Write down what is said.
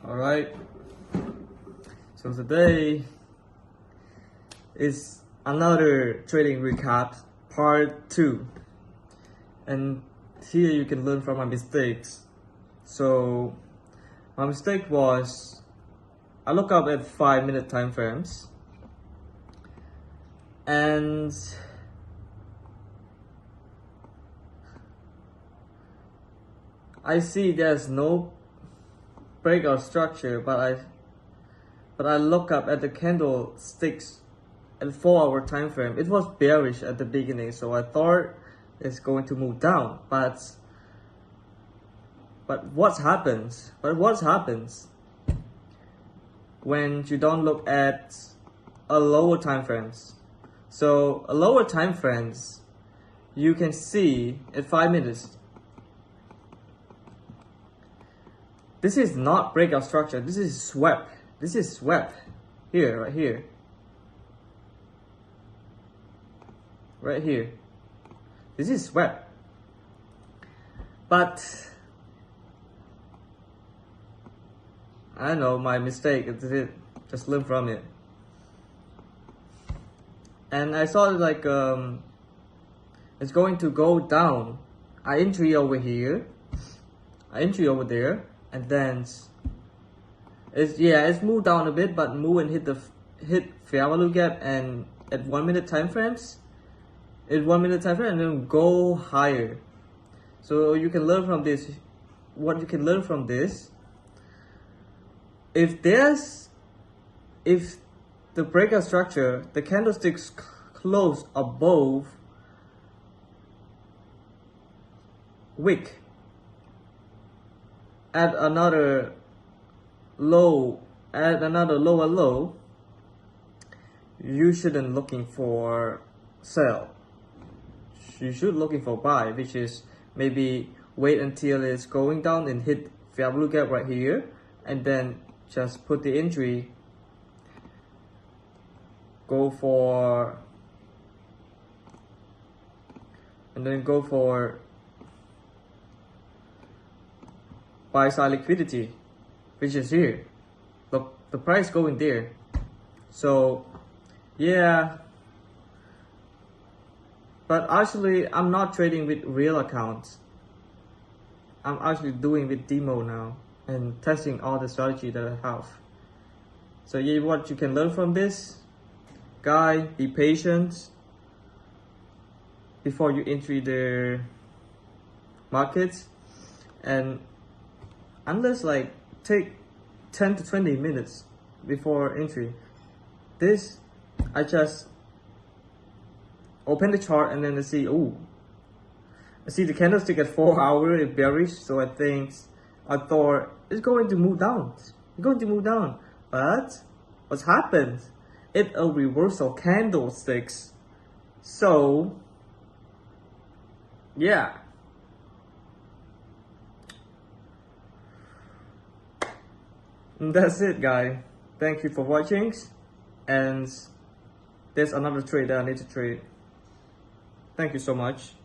Alright, so today is another trading recap part 2, and here you can learn from my mistakes. So my mistake was I look up at 5-minute time frames and I see there's no breakout structure, but I look up at the candlesticks at 4-hour time frame. It was bearish at the beginning, so I thought it's going to move down. But what happens? When you don't look at a lower time frames? So a lower time frames, you can see at 5 minutes. This is not breakout structure. This is swept. This is swept. Here, right here. Right here. This is swept. But I know my mistake. Just learn from it. And I saw it like it's going to go down. I entry over here. I entry over there. And then it's moved down a bit, but move and hit fair value gap, and at 1 minute time frames, and then go higher. So you can learn from this. What you can learn from this, if the breakout structure, the candlesticks close above wick at another lower low, you shouldn't looking for sell. You should looking for buy, which is maybe wait until it's going down and hit fair value gap right here, and then just put the entry, go for buy side liquidity, which is here. Look, the price going there. So yeah, but actually I'm not trading with real accounts. I'm actually doing with demo now and testing all the strategy that I have. So yeah, what you can learn from this guy, be patient before you enter the markets, and unless like take 10 to 20 minutes before entry. This, I just open the chart and then I see, I see the candlestick at 4 hours is bearish, so I thought it's going to move down. But what's happened? It's a reversal candlesticks. So yeah. That's it, guys. Thank you for watching, and there's another trade that I need to trade. Thank you so much.